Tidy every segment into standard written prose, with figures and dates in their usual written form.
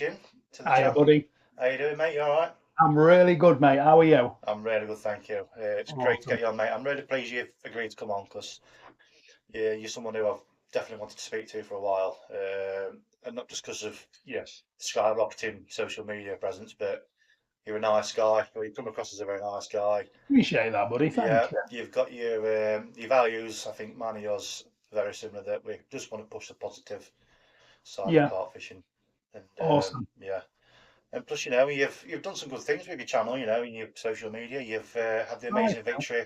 Fishing to the Hiya, channel. buddy. How you doing, mate? You all right? I'm really good, mate. How are you? I'm really good, thank you. It's great to get Awesome. you on, mate. I'm really pleased you've agreed to come on because you're someone who I've definitely wanted to speak to for a while, and not just because of skyrocketing social media presence, but you're a nice guy. Well, you come across as a very nice guy. Appreciate that, buddy. Yeah, Thank you. you've got your values. I think mine and yours are very similar. That we just want to push the positive side of Yeah, carp fishing, and awesome. yeah. And plus, you've done some good things with your channel. In your social media, you've had the Right. amazing victory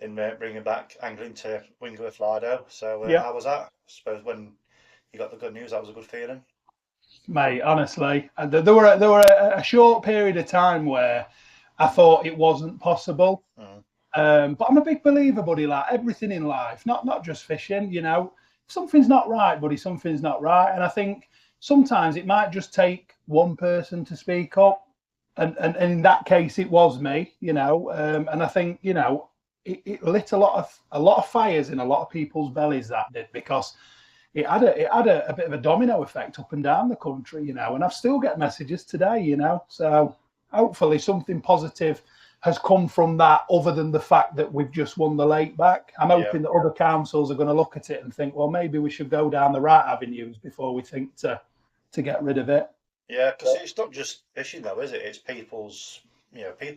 in bringing back angling to Wingerworth Lido. So Yeah, how was that? I suppose when you got the good news, that was a good feeling. mate. Honestly, and there were a short period of time where I thought it wasn't possible. Mm. But I'm a big believer, buddy. Like everything in life, not just fishing. If something's not right, buddy. Something's not right, and I think sometimes it might just take one person to speak up, and in that case, it was me. And I think it lit a lot of fires in a lot of people's bellies that did because it had a bit of a domino effect up and down the country. And I've still get messages today. So hopefully something positive has come from that, other than the fact that we've just won the lake back. I'm hoping that other councils are going to look at it and think, well, maybe we should go down the right avenues before we think to get rid of it. Yeah, because it's not just fishing though, is it? It's people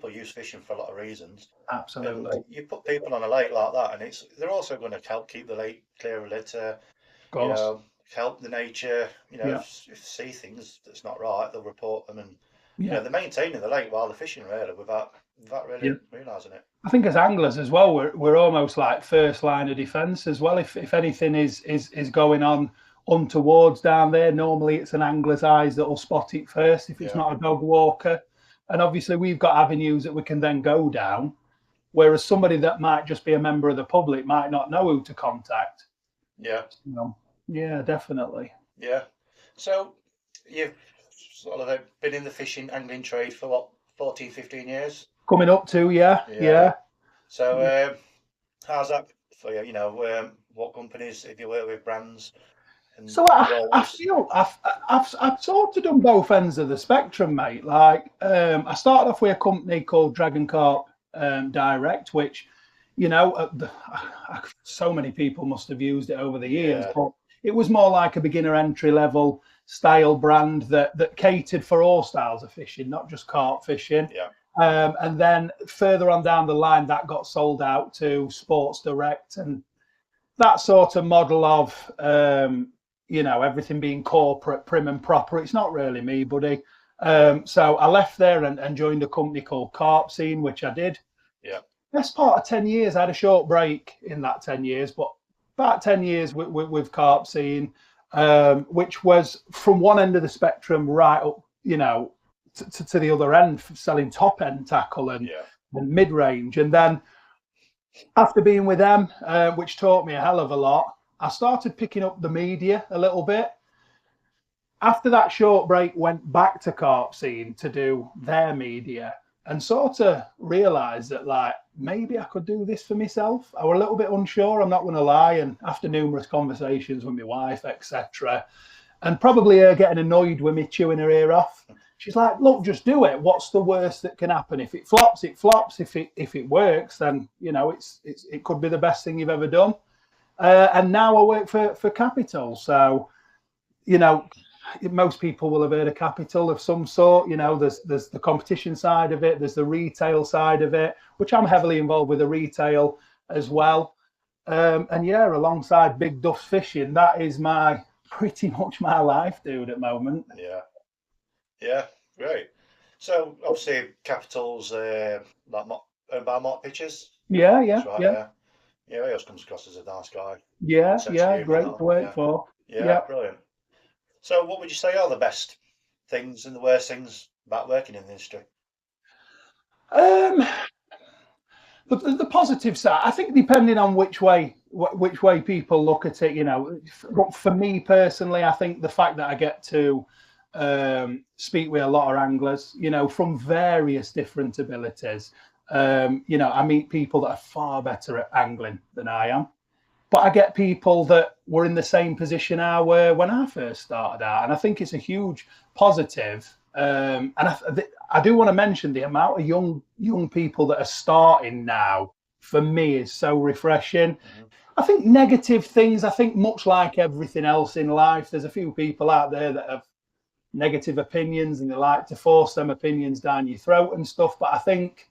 use fishing for a lot of reasons. And Absolutely. you put people on a lake like that, and they're also going to help keep the lake clear of litter, Of you course. know, help the nature. Yeah. If they see things that's not right, they'll report them, and Yeah. they're maintaining the lake while they're fishing, really, without Yeah. really realising it. I think as anglers as well, we're almost like first line of defence as well. If anything is going on untowards down there, normally it's an angler's eyes that will spot it first if it's Yeah, not a dog walker. And obviously we've got avenues that we can then go down, whereas somebody that might just be a member of the public might not know who to contact. yeah, Yeah, definitely. yeah. So you've sort of been in the fishing angling trade for what, 14, 15 years? Coming up to, yeah, Yeah. yeah. So how's that for you? What companies have you worked with, brands and So I roles? feel I've sort of done both ends of the spectrum, mate. Like I started off with a company called Dragon Carp Direct, which so many people must have used it over the years, Yeah, but it was more like a beginner entry level style brand that catered for all styles of fishing, not just carp fishing. yeah, And then further on down the line, that got sold out to Sports Direct and that sort of model of everything being corporate, prim and proper. It's not really me, buddy. So I left there and joined a company called Carp Scene, which I did. yeah, Best part of 10 years. I had a short break in that 10 years, but about 10 years with Carp Scene, which was from one end of the spectrum right up, to the other end, selling top end tackle and yeah, mid range. And then after being with them, which taught me a hell of a lot, I started picking up the media a little bit. After that short break, went back to Carp Scene to do their media and sort of realised that like maybe I could do this for myself. I was a little bit unsure, I'm not going to lie. And after numerous conversations with my wife, etc., and probably her getting annoyed with me chewing her ear off, she's like, "Look, just do it. What's the worst that can happen? If it flops, it flops. If it works, then it could be the best thing you've ever done." And now I work for Capital, so most people will have heard of Capital of some sort. There's the competition side of it, there's the retail side of it, which I'm heavily involved with the retail as well. And yeah, alongside Big Duffs Fishing, that is pretty much my life, dude, at the moment. yeah, yeah. Great. So obviously, Capital's like owned by Mark Pitchers. Yeah, That's yeah, right. yeah, Yeah, yeah. He always comes across as a nice guy. yeah, Sense of yeah. humour and Great to all. work Yeah, for. yeah. Yeah. Brilliant. So, what would you say are the best things and the worst things about working in the industry? Um, the positive side, I think, depending on which way people look at it, But for me personally, I think the fact that I get to speak with a lot of anglers, from various different abilities. I meet people that are far better at angling than I am. but I get people that were in the same position I were when I first started out, and I think it's a huge positive. And I do want to mention the amount of young people that are starting now. For me, is so refreshing. I think negative things. I think much like everything else in life, there's a few people out there that have negative opinions and they like to force them opinions down your throat and stuff. But I think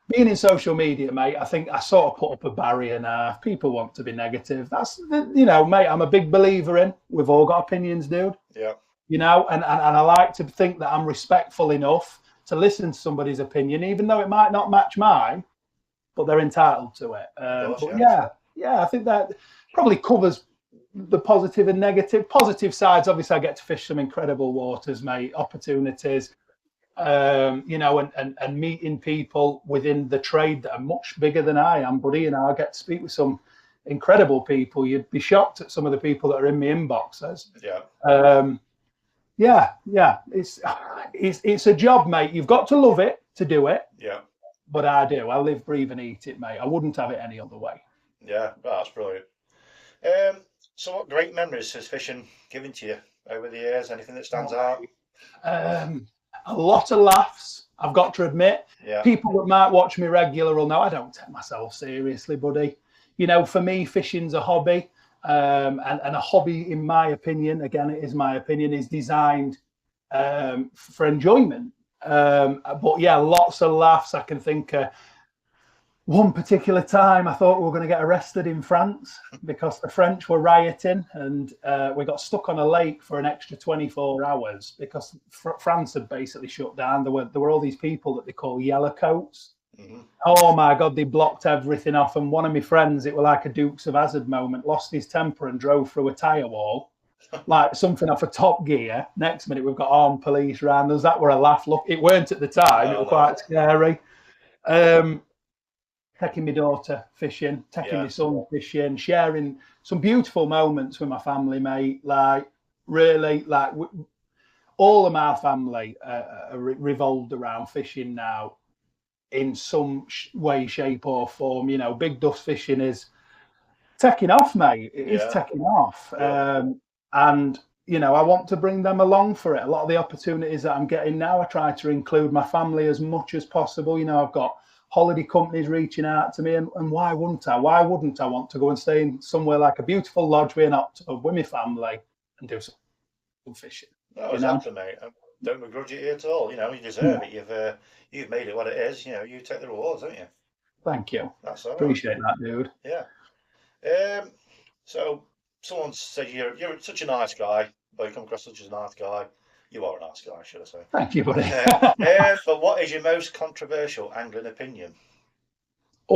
being in social media, mate, I think I sort of put up a barrier now. If people want to be negative, that's, you know, mate, I'm a big believer in we've all got opinions, dude. Yeah. You know, and I like to think that I'm respectful enough to listen to somebody's opinion, even though it might not match mine, but they're entitled to it. But yeah, I think that probably covers the positive and negative. Positive sides, obviously, I get to fish some incredible waters, mate, opportunities. You know, and meeting people within the trade that are much bigger than I am, buddy. You know, I get to speak with some incredible people. You'd be shocked at some of the people that are in my inboxes. Yeah. It's a job, mate. You've got to love it to do it. Yeah. But I do. I live, breathe, and eat it, mate. I wouldn't have it any other way. Yeah, that's brilliant. So what great memories has fishing given to you over the years? Anything that stands out? A lot of laughs, I've got to admit. Yeah. People that might watch me regular will know I don't take myself seriously, buddy. You know, for me, fishing's a hobby. And a hobby, in my opinion, again, it is my opinion, is designed for enjoyment. But yeah, lots of laughs. I can think one particular time I thought we were going to get arrested in France because the French were rioting, and we got stuck on a lake for an extra 24 hours because France had basically shut down. There were all these people that they call yellowcoats. Oh my God, they blocked everything off. And one of my friends, it was like a Dukes of Hazzard moment, lost his temper and drove through a tyre wall, like something off a Top Gear. Next minute, we've got armed police around us. That were a laugh. Look, it weren't at the time. It was quite scary. Taking my daughter fishing, taking my son fishing, sharing some beautiful moments with my family, mate. Like, really, like, all of my family revolved around fishing now in some way, shape, or form. You know, Big Duffs Fishing is taking off, mate. It is taking off. And, you know, I want to bring them along for it. A lot of the opportunities that I'm getting now, I try to include my family as much as possible. You know, I've got holiday companies reaching out to me, and why wouldn't I? Why wouldn't I want to go and stay in somewhere like a beautiful lodge with an hot tub with my family and do some fishing? No, exactly, mate. I don't begrudge it at all. You know, you deserve it. You've made it what it is. You know, you take the rewards, don't you? Thank you. That's all right. Appreciate that, dude. Yeah. So someone said you're such a nice guy. Well, you come across such a nice guy. You are a nice guy, should I say? Thank you, buddy. But what is your most controversial angling opinion?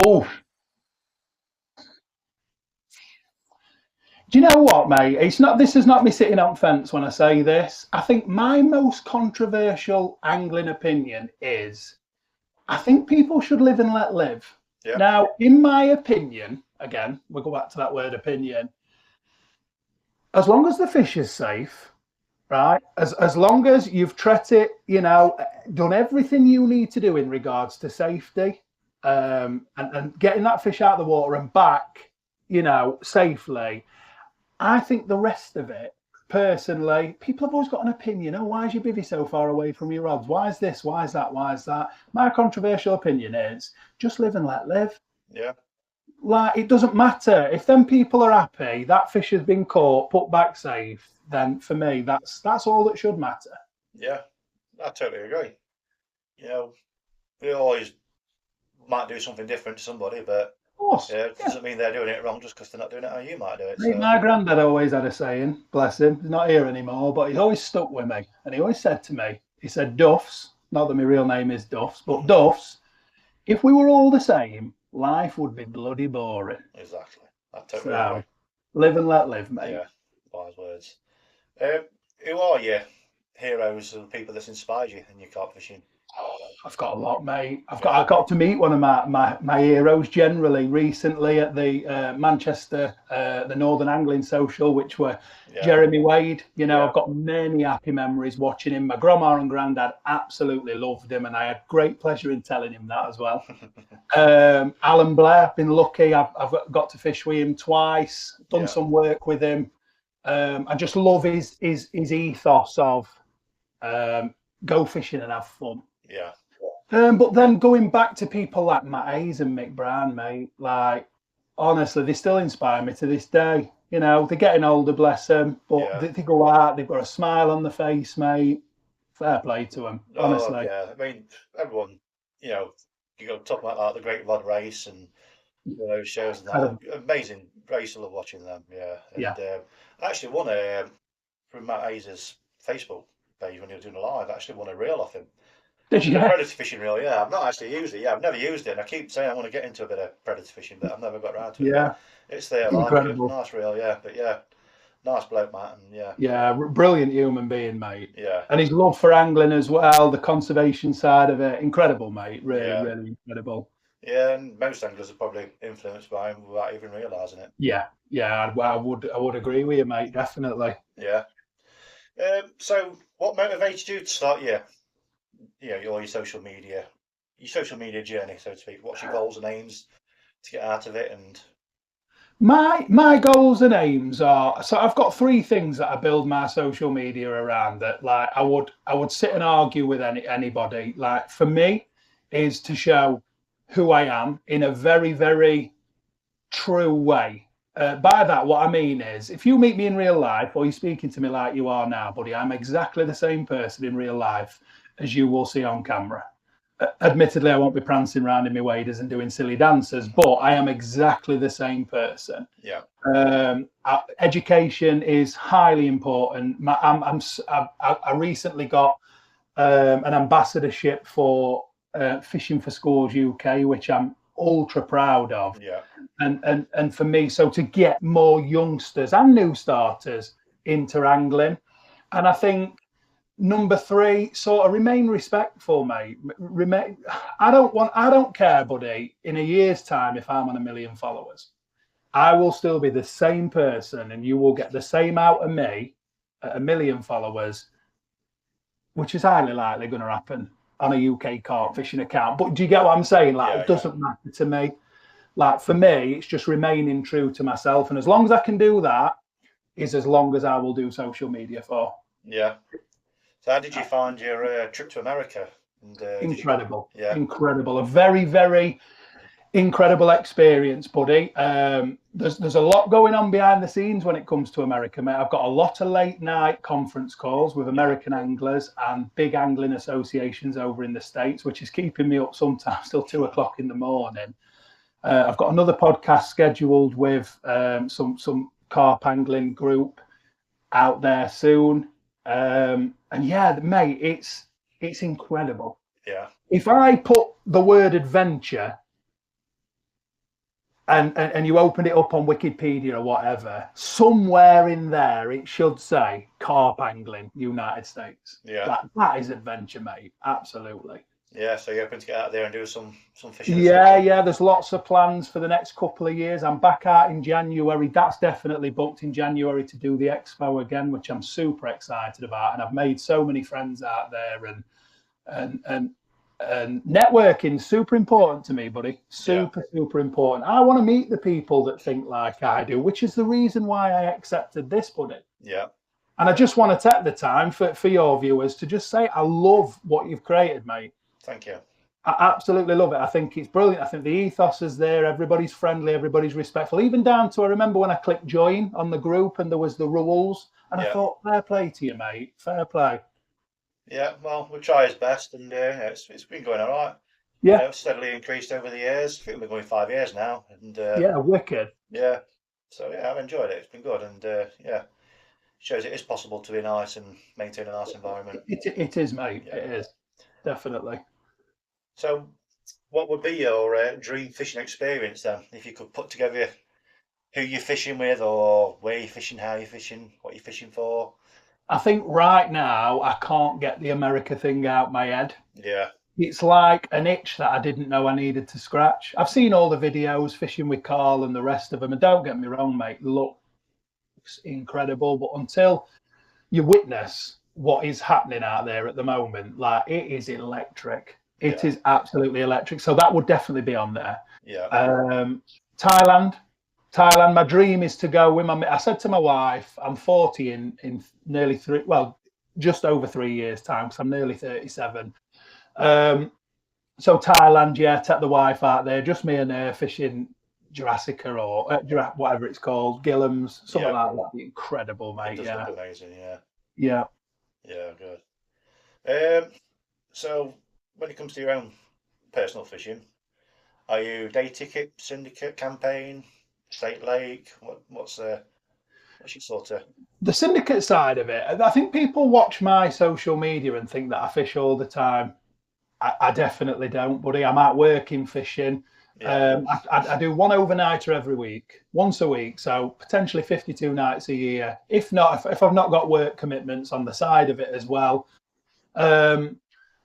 Oh, do you know what, mate? It's not. This is not me sitting on fence when I say this. I think my most controversial angling opinion is, I think people should live and let live. Yeah. Now, in my opinion, again, we'll go back to that word opinion. As long as the fish is safe, right? As long as you've treated it, you know, done everything you need to do in regards to safety, and getting that fish out of the water and back, you know, safely. I think the rest of it, personally, people have always got an opinion. Oh, why is your bivvy so far away from your rods? Why is this? Why is that? Why is that? My controversial opinion is just live and let live. Yeah. Like, it doesn't matter. If them people are happy, that fish has been caught, put back safe, then for me, that's all that should matter. Yeah, I totally agree. You know, we always might do something different to somebody, but it doesn't mean they're doing it wrong just because they're not doing it how you might do it. So. My granddad always had a saying, bless him, he's not here anymore, but he's always stuck with me. And he always said to me, he said, Duffs, not that my real name is Duffs, but Duffs, if we were all the same, life would be bloody boring. Exactly. I totally agree. Live and let live, mate. Yeah, wise words. Who are your heroes or the people that's inspired you in your carp fishing? I've got a lot, mate. I got to meet one of my heroes generally recently at the Manchester, the Northern Angling Social, which were Jeremy Wade. You know, I've got many happy memories watching him. My grandma and granddad absolutely loved him, and I had great pleasure in telling him that as well. Alan Blair, I've been lucky. I've got to fish with him twice, done some work with him. I just love his ethos of go fishing and have fun. Yeah. But then going back to people like Matt Hayes and Mick Brown, mate, like honestly, they still inspire me to this day. You know, they're getting older, bless them, but they go out, they've got a smile on the face, mate. Fair play to them, honestly. Yeah, I mean, everyone, you know, you got to talk about like the Great Rod Race and those shows and that. Amazing race. I love watching them. Yeah. And I actually won from Matt Hayes' Facebook page when he was doing a live. I actually won a reel off him. Did you? A predator fishing reel, yeah. I've not actually used it. Yeah, I've never used it, and I keep saying I want to get into a bit of predator fishing, but I've never got around to it. Yeah, it's there. incredible. Like it. Nice reel, yeah. But yeah, nice bloke, Matt, and yeah. Yeah, brilliant human being, mate. Yeah. And his love for angling as well, the conservation side of it, incredible, mate. Really, really incredible. Yeah, and most anglers are probably influenced by him without even realising it. Yeah, I would agree with you, mate. Definitely. Yeah. So, what motivated you to start your social media journey, so to speak? What's your goals and aims to get out of it? And my goals and aims are, so I've got three things that I build my social media around that, like, I would sit and argue with anybody. Like, for me, is to show who I am in a very, very true way. By that, what I mean is, if you meet me in real life or you're speaking to me like you are now, buddy, I'm exactly the same person in real life as you will see on camera. Admittedly, I won't be prancing around in my waders and doing silly dances, but I am exactly the same person. Yeah. Education is highly important. I recently got an ambassadorship for Fishing for Schools UK, which I'm ultra proud of. Yeah. And for me, so to get more youngsters and new starters into angling, and I think number three, sort of remain respectful, mate. I don't care, buddy. In a year's time, if I'm on 1 million followers, I will still be the same person, and you will get the same out of me at 1 million followers, which is highly likely going to happen on a UK carp fishing account. But do you get what I'm saying? Like, it doesn't matter to me. Like, for me, it's just remaining true to myself. And as long as I can do that, is as long as I will do social media for. Yeah. So how did you find your trip to America? And, incredible. Incredible. A very, very incredible experience, buddy. There's a lot going on behind the scenes when it comes to America, mate. I've got a lot of late night conference calls with American anglers and big angling associations over in the States, which is keeping me up sometimes till 2 o'clock in the morning. I've got another podcast scheduled with some carp angling group out there soon. And yeah, mate, it's incredible. Yeah. If I put the word adventure and you open it up on Wikipedia or whatever, somewhere in there it should say carp angling, United States. Yeah. That is adventure, mate. Absolutely. Yeah, so you're hoping to get out there and do some fishing. Yeah. There's lots of plans for the next couple of years. I'm back out in January. That's definitely booked in January to do the expo again, which I'm super excited about. And I've made so many friends out there, and networking super important to me, buddy. Super important. I want to meet the people that think like I do, which is the reason why I accepted this, buddy. Yeah. And I just want to take the time for your viewers to just say I love what you've created, mate. Thank you. I absolutely love it. I think it's brilliant. I think the ethos is there. Everybody's friendly. Everybody's respectful. Even down to, I remember when I clicked join on the group and there was the rules, and I thought, fair play to you, mate. Fair play. Yeah, well, we'll try his best, and it's been going all right. Yeah. It's steadily increased over the years. I think we're going 5 years now. And wicked. Yeah. So, yeah, I've enjoyed it. It's been good. And, shows it is possible to be nice and maintain a nice environment. It is, mate. Yeah. It is. Definitely. So, what would be your dream fishing experience then? If you could put together who you're fishing with, or where you're fishing, how you're fishing, what you're fishing for? I think right now I can't get the America thing out my head. Yeah. It's like an itch that I didn't know I needed to scratch. I've seen all the videos, fishing with Carl and the rest of them, and don't get me wrong, mate, looks incredible. But until you witness what is happening out there at the moment, like, it is electric. It is absolutely electric. So that would definitely be on there. Yeah. Thailand. My dream is to go with I said to my wife, I'm 40 in nearly just over 3 years' time, because I'm nearly 37. So Thailand, yeah, take the wife out there, just me and her fishing Jurassica or whatever it's called, Gillam's, something like that. That'd be incredible, mate. It does look amazing, yeah. Good. So when it comes to your own personal fishing, are you day ticket, syndicate, campaign, state lake? What's your sort of... The syndicate side of it? I think people watch my social media and think that I fish all the time. I definitely don't, buddy. I'm out working fishing. I do one overnighter every week, once a week, so potentially 52 nights a year. If I've not got work commitments on the side of it as well.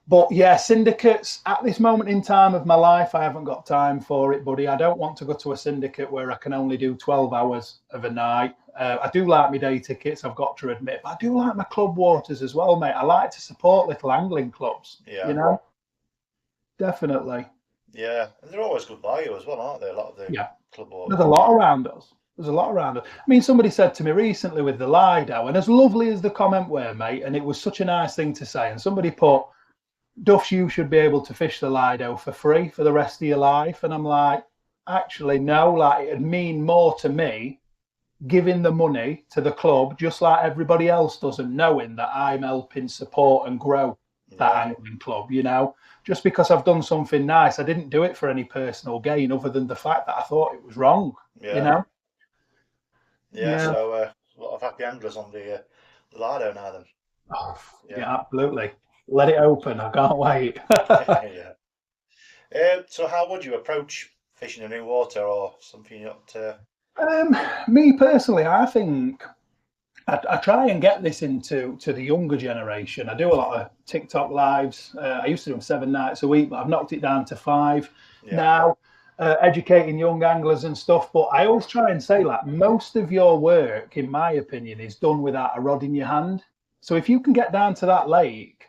But yeah, syndicates at this moment in time of my life, I haven't got time for it, buddy. I don't want to go to a syndicate where I can only do 12 hours of a night. I do like my day tickets, I've got to admit, but I do like my club waters as well, mate. I like to support little angling clubs, you know? Definitely. Yeah, and they're always good value as well, aren't they? A lot of the club waters. There's a lot around us. I mean, somebody said to me recently with the Lido, and as lovely as the comment were, mate, and it was such a nice thing to say, and somebody put, Duffs, you should be able to fish the Lido for free for the rest of your life. And I'm like, actually, no, like it'd mean more to me giving the money to the club, just like everybody else does, and knowing that I'm helping support and grow that angling club, you know. Just because I've done something nice, I didn't do it for any personal gain other than the fact that I thought it was wrong, you know. So a lot of happy anglers on the Lido now then. Oh, yeah, absolutely. Let it open. I can't wait. So how would you approach fishing a new water or something you're not... Me personally, I think I try and get this into the younger generation. I do a lot of TikTok lives. I used to do them 7 nights a week, but I've knocked it down to 5 now, educating young anglers and stuff. But I always try and say, like, most of your work, in my opinion, is done without a rod in your hand. So if you can get down to that lake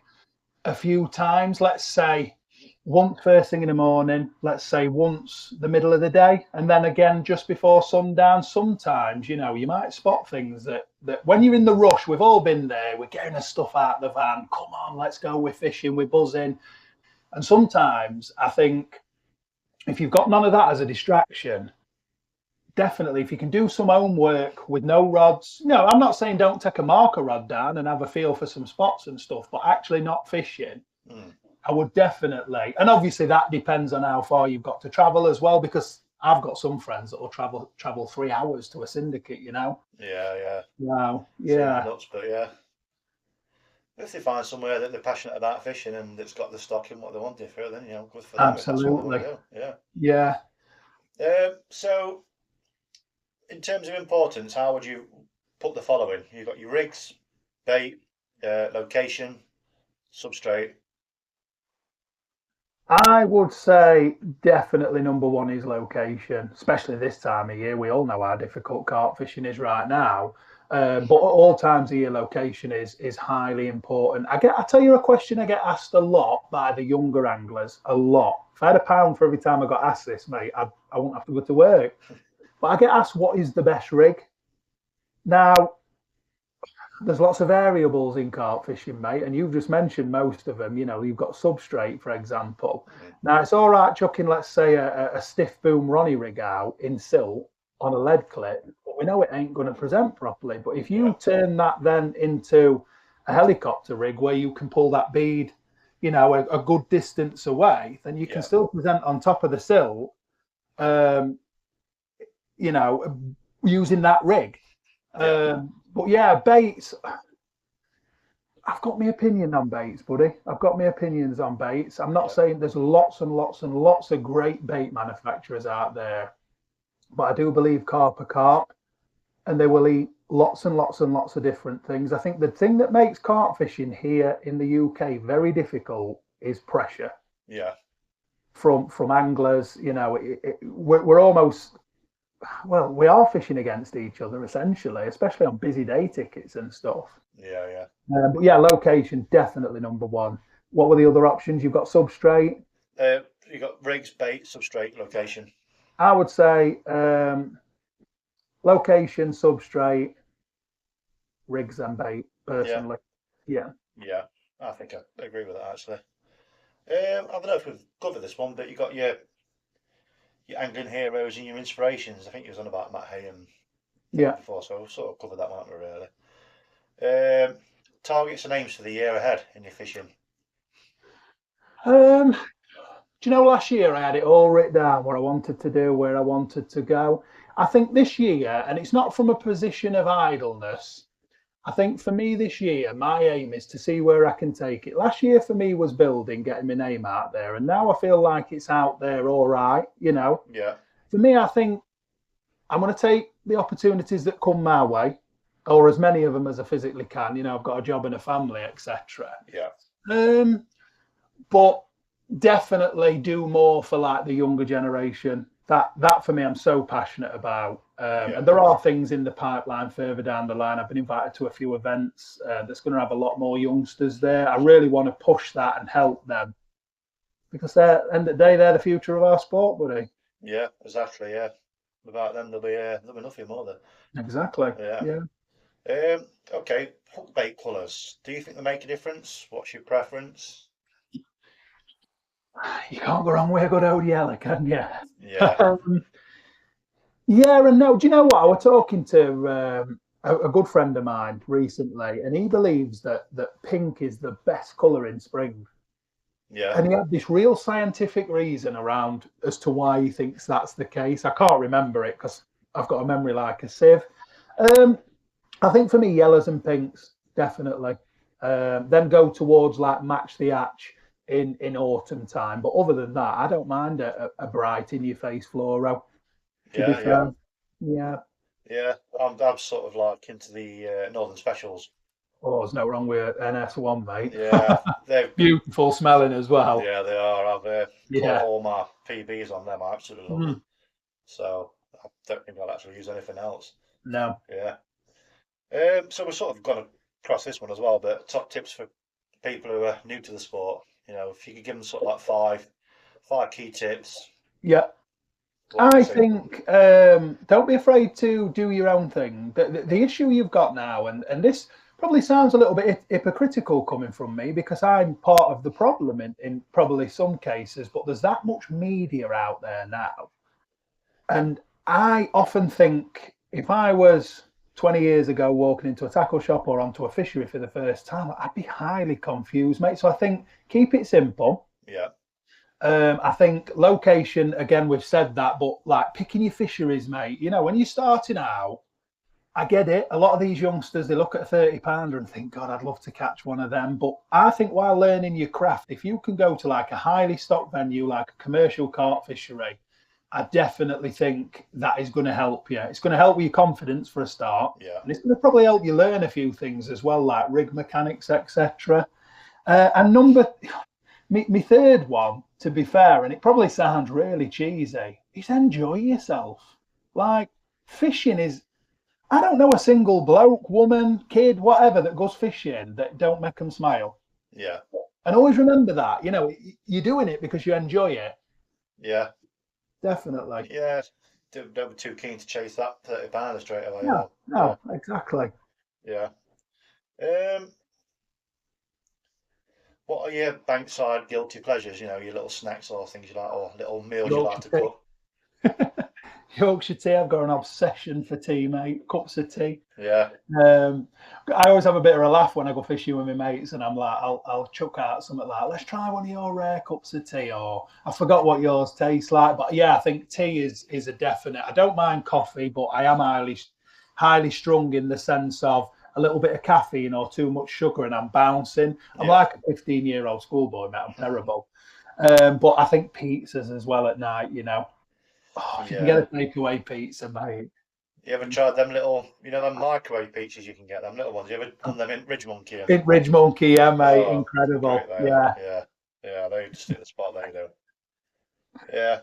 a few times, let's say once first thing in the morning, let's say once the middle of the day, and then again just before sundown. Sometimes, you know, you might spot things that when you're in the rush, we've all been there, we're getting the stuff out of the van, come on, let's go, we're fishing, we're buzzing. And sometimes I think if you've got none of that as a distraction, definitely if you can do some homework with no rods, no, I'm not saying don't take a marker rod down and have a feel for some spots and stuff, but actually not fishing, I would definitely, and obviously that depends on how far you've got to travel as well, because I've got some friends that will travel 3 hours to a syndicate, you know. Wow. Nuts, but if they find somewhere that they're passionate about fishing and it's got the stock in what they want it for, then, you know, good for them. Absolutely. So in terms of importance, how would you put the following? You've got your rigs, bait, location, substrate. I would say definitely number 1 is location, especially this time of year. We all know how difficult carp fishing is right now. But at all times of year, location is highly important. I tell you a question I get asked a lot by the younger anglers, a lot. If I had £1 for every time I got asked this, mate, I wouldn't have to go to work. But I get asked, what is the best rig? Now, there's lots of variables in carp fishing, mate, and you've just mentioned most of them. You know, you've got substrate, for example. Now, it's all right chucking, let's say, a stiff boom Ronnie rig out in silt on a lead clip, but we know it ain't going to present properly. But if you turn that then into a helicopter rig where you can pull that bead, you know, a good distance away, then you can still present on top of the silt, you know, using that rig. But yeah, baits, I've got my opinion on baits, buddy. I've got my opinions on baits. I'm not saying there's lots and lots and lots of great bait manufacturers out there, but I do believe carp are carp, and they will eat lots and lots and lots of different things. I think the thing that makes carp fishing here in the UK very difficult is pressure. From anglers, you know, we're almost... Well, we are fishing against each other essentially, especially on busy day tickets and stuff. But yeah, location definitely number 1. what were the other options? You've got substrate. You got rigs, bait, substrate, location. I would say location, substrate, rigs, and bait. Personally, yeah. I think I agree with that actually. I don't know if we've covered this one, but you got your angling heroes and your inspirations. I think you was on about Matt Hay and before, so we've sort of covered that, haven't we, really? Targets and aims for the year ahead in your fishing. Do you know, last year I had it all written down what I wanted to do, where I wanted to go. I think this year, and it's not from a position of idleness, I think for me this year, my aim is to see where I can take it. Last year for me was building, getting my name out there, and now I feel like it's out there all right, you know. Yeah. For me, I think I'm going to take the opportunities that come my way, or as many of them as I physically can. You know, I've got a job and a family, etc. Yeah. But definitely do more for like the younger generation. That for me, I'm so passionate about. And there are things in the pipeline further down the line. I've been invited to a few events that's going to have a lot more youngsters there. I really want to push that and help them because they're, at the end of the day, they're the future of our sport, buddy. Yeah, exactly. Yeah, without them, there'll be nothing more there. Exactly. Yeah. Okay. Hook bait colours. Do you think they make a difference? What's your preference? You can't go wrong with a good old yellow, can you? Yeah. Yeah and no. Do you know what? I was talking to a good friend of mine recently, and he believes that pink is the best colour in spring. Yeah. And he had this real scientific reason around as to why he thinks that's the case. I can't remember it because I've got a memory like a sieve. I think for me, yellows and pinks, definitely. Then go towards like match the hatch in autumn time. But other than that, I don't mind a bright in your face fluoro. To be fair. Yeah. I'm sort of like into the Northern Specials. Oh, there's no wrong with NS1, mate. Yeah, they're beautiful smelling as well. Yeah, they are. I've caught all my PBs on them. I absolutely love them. So I don't think I'll actually use anything else. No. Yeah. So we're sort of gone across this one as well, but top tips for people who are new to the sport. You know, if you could give them sort of like five key tips. Yeah. I think don't be afraid to do your own thing. The issue you've got now, and this probably sounds a little bit hypocritical coming from me because I'm part of the problem in probably some cases, but there's that much media out there now. And I often think if I was 20 years ago walking into a tackle shop or onto a fishery for the first time, I'd be highly confused, mate. So I think keep it simple. Yeah. I think location, again, we've said that, but like picking your fisheries, mate, you know, when you're starting out, I get it. A lot of these youngsters, they look at a 30-pounder and think, God, I'd love to catch one of them. But I think while learning your craft, if you can go to like a highly stocked venue, like a commercial carp fishery, I definitely think that is going to help you. It's going to help with your confidence for a start. Yeah. And it's going to probably help you learn a few things as well, like rig mechanics, etc. And my third one, to be fair, and it probably sounds really cheesy, is enjoy yourself. Like fishing is, I don't know a single bloke, woman, kid, whatever that goes fishing that don't make them smile. Yeah. And always remember that, you know, you're doing it because you enjoy it. Yeah. Definitely. Yeah. Don't be too keen to chase that 30-pounder straight away. No, exactly. Yeah. What are your bankside guilty pleasures? You know, your little snacks or things you like, or little meals you like to cook? Yorkshire tea. I've got an obsession for tea, mate. Cups of tea. Yeah. I always have a bit of a laugh when I go fishing with my mates, and I'm like, I'll chuck out something like, let's try one of your rare cups of tea, or I forgot what yours tastes like. But yeah, I think tea is a definite. I don't mind coffee, but I am highly strung in the sense of a little bit of caffeine or too much sugar and I'm bouncing. I'm like a 15-year-old schoolboy, mate. I'm terrible. But I think pizzas as well at night, you know. Oh, if you can get a takeaway pizza, mate. You ever tried them little, you know, them microwave pizzas you can get, them little ones? You ever done them in Ridge Monkey? In Ridge Monkey, yeah, mate. Incredible. Yeah, they just hit the spot, they do. Yeah.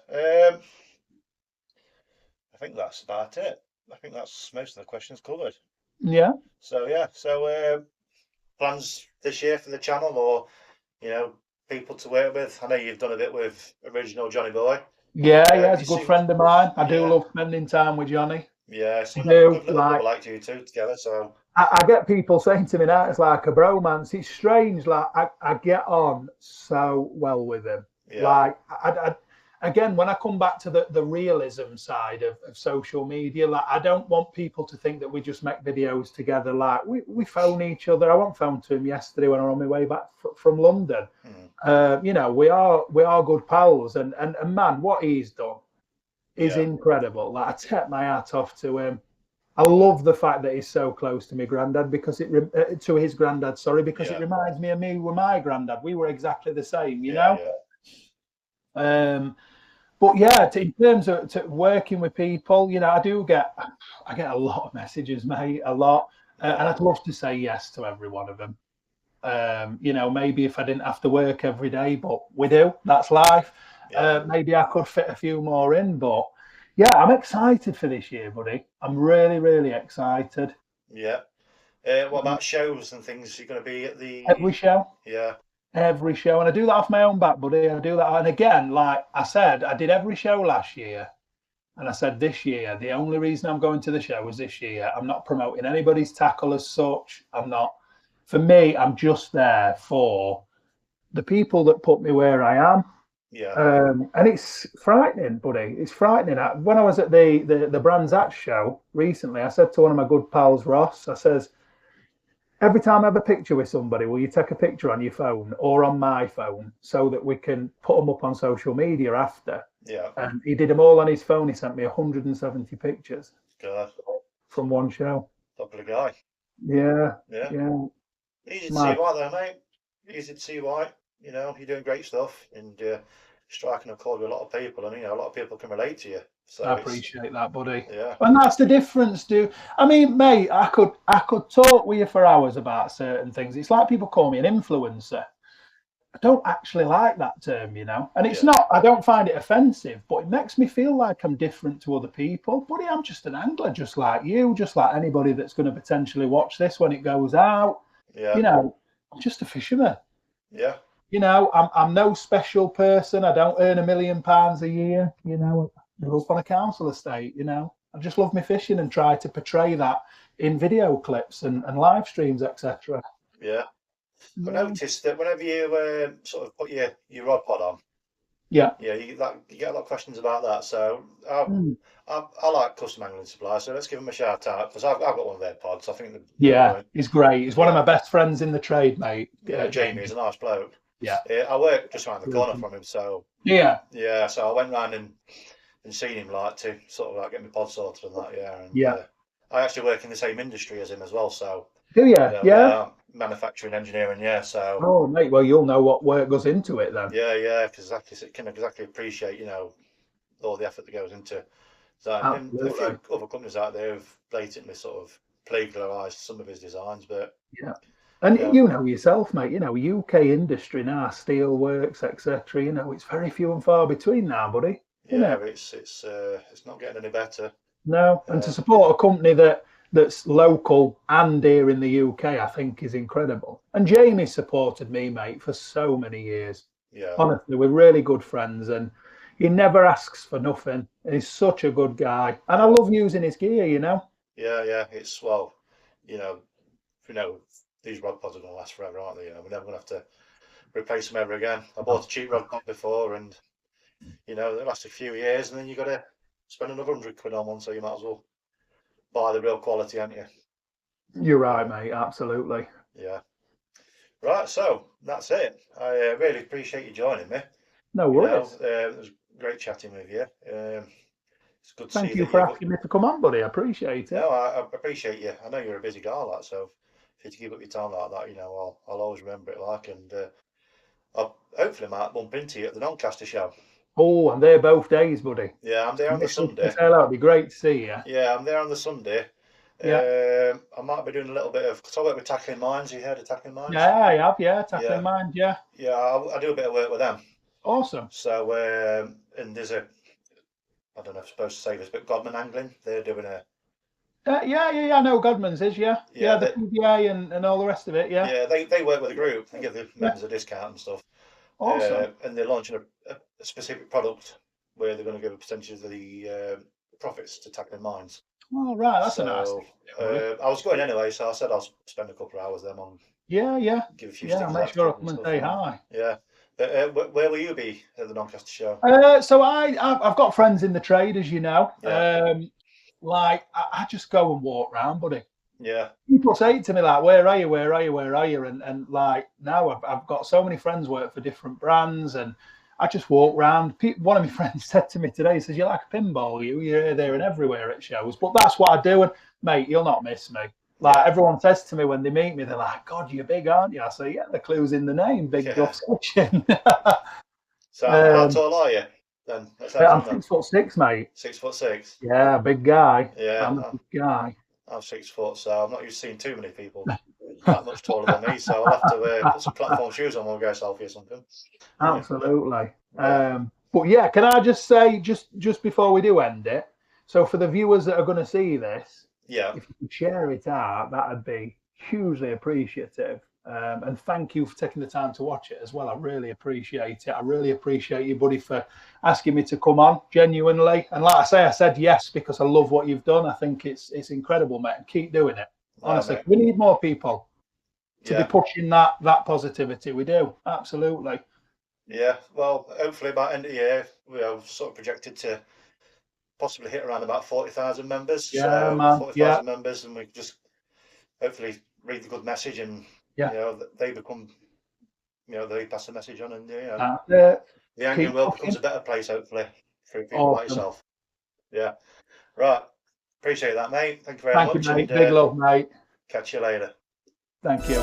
I think that's about it. I think that's most of the questions covered. Yeah. So plans this year for the channel, or you know, people to work with? I know you've done a bit with original Johnny Boy. Yeah, You he's a good seem, friend of mine. I do yeah, love spending time with Johnny. yeah, I seem like a do. good little Like, couple, like you two together. So I get people saying to me now it's like a bromance. It's strange. Like, I get on so well with him. yeah, Like, again, when I come back to the realism side of social media, like, I don't want people to think that we just make videos together. Like, we phone each other. I won't phone to him yesterday when I was on my way back from London. You know, we are good pals, and man, what he's done is yeah, incredible. Like, I take my hat off to him. I love the fact that he's so close to my granddad because to his granddad, sorry, because it yeah, reminds me of me with my granddad. We were exactly the same, you yeah, know. yeah, But yeah, in terms of working with people, you know, I get a lot of messages, mate, a lot, and yeah, I'd love to say yes to every one of them. You know, maybe if I didn't have to work every day, but we do. That's life. yeah, Maybe I could fit a few more in, but yeah, I'm excited for this year, buddy. I'm really, really excited. yeah. What about shows and things? You're going to be at the, Every show, yeah, every show, and I do that off my own back, buddy. I do that, and again, like I said, I did every show last year, and I said this year, the only reason I'm going to the show is this year. I'm not promoting anybody's tackle as such. I'm not. For me, I'm just there for the people that put me where I am. yeah, And it's frightening, buddy. It's frightening. When I was at the Brands Hatch show recently, I said to one of my good pals, Ross, I says, every time I have a picture with somebody, will you take a picture on your phone or on my phone so that we can put them up on social media after? yeah. And he did them all on his phone. He sent me 170 pictures God, from one show. popular guy. Yeah, Yeah. yeah. Easy to see Mad. why, though, mate. Easy to see why. You know, you're doing great stuff and striking a chord with a lot of people, and you know, a lot of people can relate to you. So I it's, appreciate that, buddy. yeah, And that's the difference, dude. I mean, mate, I could talk with you for hours about certain things. It's like people call me an influencer. I don't actually like that term, you know. And it's yeah, not, I don't find it offensive, but it makes me feel like I'm different to other people. Buddy, I'm just an angler, just like you, just like anybody that's going to potentially watch this when it goes out. yeah, You know, I'm just a fisherman. yeah, You know, I'm no special person. I don't earn £1 million a year. You know, I grew up on a council estate. You know, I just love my fishing and try to portray that in video clips and live streams, etc. yeah. I Yeah, noticed that whenever you sort of put your rod pod on, yeah, yeah, you get a lot of questions about that. So I like custom angling supply. So let's give them a shout out because I've got one of their pods. I think yeah. He's great. He's one of yeah, my best friends in the trade, mate. yeah. Jamie is Jamie. a nice bloke. Yeah, I work just around the corner from him, so yeah, yeah. So I went round and seen him like to sort of like get my pod sorted and that. Yeah, and yeah. I actually work in the same industry as him as well. So Do you? Yeah. yeah, manufacturing engineering. Yeah, so Oh, mate. Well, you'll know what work goes into it then. yeah, because exactly, can exactly appreciate all the effort that goes into that. And a Absolutely. few other companies out there have blatantly sort of plagiarised some of his designs, but Yeah. And yeah, you know yourself, mate, you know, UK industry now, steelworks, etc. You know, it's very few and far between now, buddy. Isn't yeah, it? it's not getting any better. No. And to Um, support a company that's local and here in the UK, I think is incredible. And Jamie supported me, mate, for so many years. yeah, Honestly, we're really good friends and he never asks for nothing. He's such a good guy. And I love using his gear, you know. yeah. It's well, you know, you know, these rod pods are going to last forever, aren't they? You know, we're never going to have to replace them ever again. I bought a cheap rod pod before, and you know, they last a few years, and then you got to spend another £100 on one, so you might as well buy the real quality, haven't you? You're right, Yeah, mate. Absolutely. yeah. Right, so that's it. I really appreciate you joining me. No You know, worries. it was great chatting with you. It's good to see Thank you that for you've. asking me to come on, buddy. I appreciate No, it. I appreciate you. I know you're a busy guy, like so. If you keep up your time like that, you know, I'll always remember it. Like, and I'll hopefully might bump into you at the Doncaster show. Oh, and they're both days, buddy. Yeah, I'm there on the Make sure to Sunday. say hello. It'd be great to see you. Yeah, I'm there on the Sunday. Yeah. I might be doing a little bit of, because I work with Tackling Mines. You heard of Tackling Mines? Yeah, I have. Yeah, tackling Yeah, mind. Yeah. yeah, I do a bit of work with them. Awesome. So, and there's I don't know if I'm supposed to say this, but Godman Angling, they're doing Yeah. I know Godman's is. Yeah. yeah, Yeah, the PBA and all the rest of it. Yeah. yeah, they work with a group. They give the Yeah. members a discount and stuff. Awesome. And they're launching a specific product where they're going to give a percentage of the profits to tackling mines. All right, that's a nice So thing. I was going anyway, so I said I'll spend a couple of hours there on Yeah, yeah, give a few yeah. stickers Make out to sure I people come and and stuff. say And, hi. yeah, but where will you be at the Doncaster show? So I've got friends in the trade, as you know. Yeah. Like I just go and walk around, buddy. Yeah, People say to me like, "Where are you? Where are you? Where are you?" And like now I've got so many friends work for different brands, and I just walk around. One of my friends said to me today, he says, "You like a pinball? You're here, there, and everywhere at shows." But that's what I do, and mate, you'll not miss me. Like yeah, everyone says to me when they meet me, they're like, "God, you're big, aren't you?" I say, "Yeah, the clue's in the name, Big yeah. Duffs Fishing." So how um, tall are you then? Let's start I'm from there. 6'6", mate. 6'6". Yeah, big guy. Yeah, I'm a big guy. I'm 6 foot, so I'm not used to seeing too many people that much taller than me. So I'll have to put some platform shoes on when we go selfie or something. Yeah, Absolutely. yeah, But yeah, can I just say, just before we do end it, so for the viewers that are going to see this, yeah. if you could share it out, that'd be hugely appreciative. And thank you for taking the time to watch it as well. I really appreciate it. I really appreciate you, buddy, for asking me to come on, genuinely. And like I say, I said yes because I love what you've done. I think it's incredible, mate. And keep doing it. Honestly, Mate. we need more people to be Yeah, pushing that positivity. We do, absolutely. yeah. Well, hopefully by end of the year, we are sort of projected to possibly hit around about 40,000 members. Yeah, So man. Yeah, 40,000 members, and we just hopefully read the good message, and yeah. they become, they pass the message on, and That's it. the angling Keep world becomes pushing. a better place, hopefully, through people like Awesome. yourself. Yeah. Right. Appreciate that, mate. Thank you very Thank you, much, mate. and Big love, mate. catch you later. Thank you.